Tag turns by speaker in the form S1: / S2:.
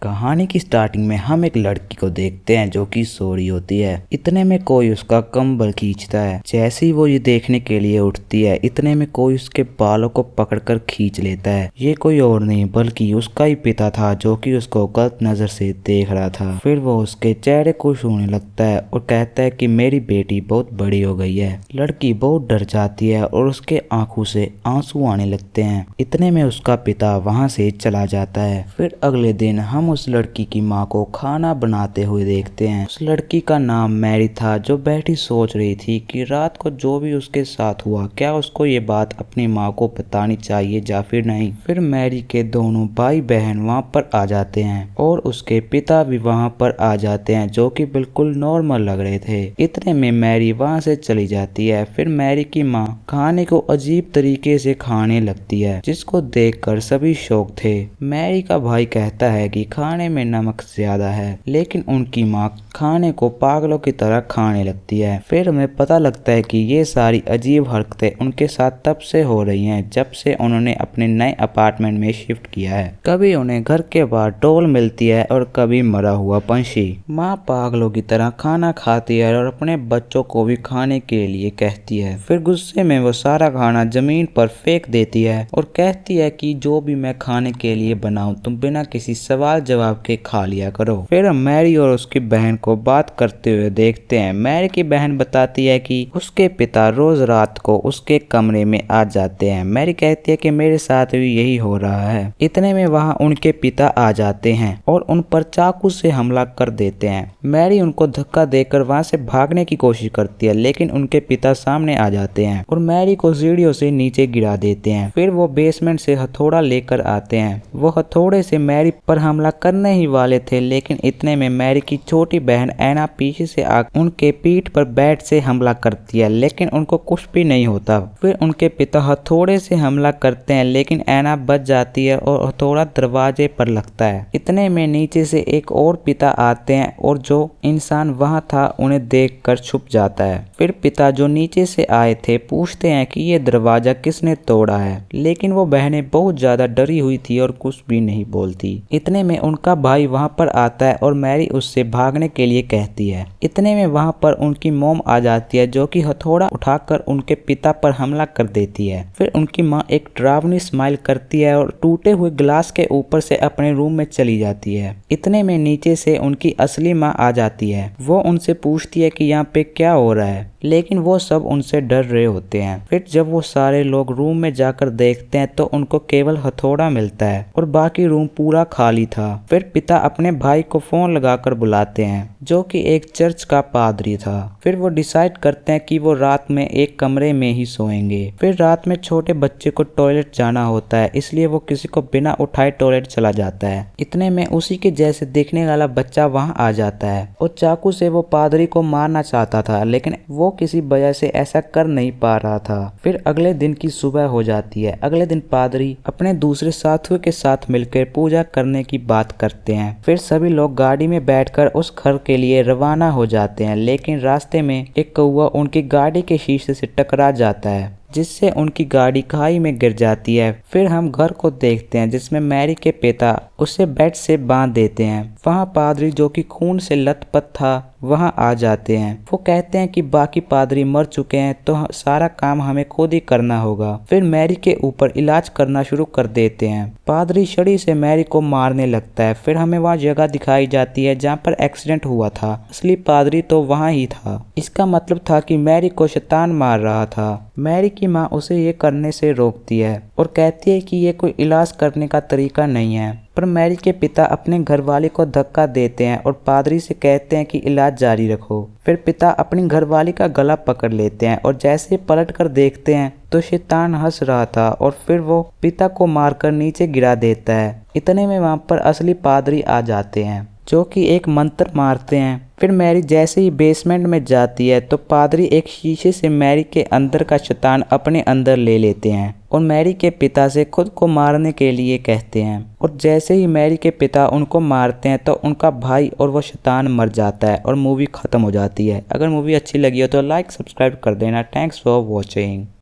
S1: कहानी की स्टार्टिंग में हम एक लड़की को देखते हैं जो कि सो रही होती है। इतने में कोई उसका कंबल खींचता है। जैसे ही वो ये देखने के लिए उठती है, इतने में कोई उसके बालों को पकड़कर खींच लेता है। ये कोई और नहीं बल्कि उसका ही पिता था जो कि उसको गलत नजर से देख रहा था। फिर वो उसके चेहरे को छूने लगता है और कहता है कि मेरी बेटी बहुत बड़ी हो गई है। लड़की बहुत डर जाती है और उसके आंखों से आंसू आने लगते हैं। इतने में उसका पिता वहां से चला जाता है। फिर अगले दिन हम उस लड़की की माँ को खाना बनाते हुए देखते हैं। उस लड़की का नाम मैरी था जो बैठी सोच रही थी कि रात को जो भी उसके साथ हुआ क्या उसको ये बात अपनी माँ को बतानी चाहिए या फिर नहीं। फिर मैरी के दोनों भाई बहन वहाँ पर आ जाते हैं और उसके पिता भी वहाँ पर आ जाते हैं जो कि बिल्कुल नॉर्मल लग रहे थे। इतने में मैरी वहाँ से चली जाती है। फिर मैरी की माँ खाने को अजीब तरीके से खाने लगती है जिसको देखकर सभी शौक थे। मैरी का भाई कहता है कि खाने में नमक ज्यादा है, लेकिन उनकी माँ खाने को पागलों की तरह खाने लगती है। फिर हमें पता लगता है कि ये सारी अजीब हरकतें उनके साथ तब से हो रही हैं जब से उन्होंने अपने नए अपार्टमेंट में शिफ्ट किया है। कभी उन्हें घर के बाहर डॉल मिलती है और कभी मरा हुआ पंछी। माँ पागलों की तरह खाना खाती है और अपने बच्चों को भी खाने के लिए कहती है। फिर गुस्से में वो सारा खाना जमीन पर फेंक देती है और कहती है कि जो भी मैं खाने के लिए बनाऊं तुम बिना किसी सवाल जवाब के खा लिया करो। फिर हम मैरी और उसकी बहन को बात करते हुए देखते हैं। मैरी की बहन बताती है कि उसके पिता रोज रात को उसके कमरे में आ जाते हैं। मैरी कहती है कि मेरे साथ भी यही हो रहा है। इतने में वहां उनके पिता आ जाते हैं और उन पर चाकू से हमला कर देते हैं। मैरी उनको धक्का देकर वहां से भागने की कोशिश करती है, लेकिन उनके पिता सामने आ जाते हैं और मैरी को सीढ़ियों से नीचे गिरा देते हैं। फिर वो बेसमेंट से हथौड़ा लेकर आते हैं। वो हथौड़े से मैरी पर हमला करने ही वाले थे, लेकिन इतने में मैरी की छोटी बहन ऐना पीछे से आकर उनके पीठ पर बैट से हमला करती है, लेकिन उनको कुछ भी नहीं होता। फिर उनके पिता हथौड़े से हमला करते हैं, लेकिन ऐना बच जाती है और हथौड़ा दरवाजे पर लगता है। इतने में नीचे से एक और पिता आते हैं और जो इंसान वहां था उन्हें देखकर छुप जाता है। फिर पिता जो नीचे से आए थे पूछते हैं कि ये दरवाजा किसने तोड़ा है, लेकिन वो बहनें बहुत ज्यादा डरी हुई थी और कुछ भी नहीं बोलती। इतने में उनका भाई वहां पर आता है और मैरी उससे भागने के लिए कहती है। इतने में वहां पर उनकी मॉम आ जाती है जो कि हथौड़ा उठाकर उनके पिता पर हमला कर देती है। फिर उनकी माँ एक डरावनी स्माइल करती है और टूटे हुए ग्लास के ऊपर से अपने रूम में चली जाती है। इतने में नीचे से उनकी असली माँ आ जाती है। वो उनसे पूछती है कि यहाँ पे क्या हो रहा है, लेकिन वो सब उनसे डर रहे होते हैं। फिर जब वो सारे लोग रूम में जाकर देखते हैं तो उनको केवल हथौड़ा मिलता है और बाकी रूम पूरा खाली था। फिर पिता अपने भाई को फोन लगाकर बुलाते हैं जो कि एक चर्च का पादरी था। फिर वो डिसाइड करते हैं कि वो रात में एक कमरे में ही सोएंगे। फिर रात में छोटे बच्चे को टॉयलेट जाना होता है, इसलिए वो किसी को बिना उठाए टॉयलेट चला जाता है। इतने में उसी के जैसे दिखने वाला बच्चा वहां आ जाता है और चाकू से वो पादरी को मारना चाहता था, लेकिन वो किसी वजह से ऐसा कर नहीं पा रहा था। फिर अगले दिन की सुबह हो जाती है। अगले दिन पादरी अपने दूसरे साथियों के साथ मिलकर पूजा करने की बात करते हैं। फिर सभी लोग गाड़ी में बैठकर उस घर के लिए रवाना हो जाते हैं, लेकिन रास्ते में एक कौवा उनकी गाड़ी के शीशे से टकरा जाता है जिससे उनकी गाड़ी खाई में गिर जाती है। फिर हम घर को देखते हैं जिसमें मैरी के पिता उसे बेड से बांध देते हैं। वहां पादरी जो कि खून से लथपथ था वहां आ जाते हैं। वो कहते हैं कि बाकी पादरी मर चुके हैं तो सारा काम हमें खुद ही करना होगा। फिर मैरी के ऊपर इलाज करना शुरू कर देते हैं। पादरी छड़ी से मैरी को मारने लगता है। फिर हमें वहां जगह दिखाई जाती है जहां पर एक्सीडेंट हुआ था। असली पादरी तो वहां ही था। इसका मतलब था कि मैरी को शैतान मार रहा था। मैरी की माँ उसे ये करने से रोकती है और कहती है कि ये कोई इलाज करने का तरीका नहीं है। पर मैरी के पिता अपने घरवाले को धक्का देते हैं और पादरी से कहते हैं कि इलाज जारी रखो। फिर पिता अपनी घरवाली का गला पकड़ लेते हैं और जैसे पलट कर देखते हैं तो शैतान हंस रहा था और फिर वो पिता को मारकर नीचे गिरा देता है। इतने में वहां पर असली पादरी आ जाते हैं जो कि एक मंत्र मारते हैं। फिर मैरी जैसे ही बेसमेंट में जाती है तो पादरी एक शीशे से मैरी के अंदर का शैतान अपने अंदर ले लेते हैं और मैरी के पिता से खुद को मारने के लिए कहते हैं। और जैसे ही मैरी के पिता उनको मारते हैं तो उनका भाई और वो शैतान मर जाता है और मूवी खत्म हो जाती है। अगर मूवी अच्छी लगी हो तो लाइक सब्सक्राइब कर देना। Thanks for watching.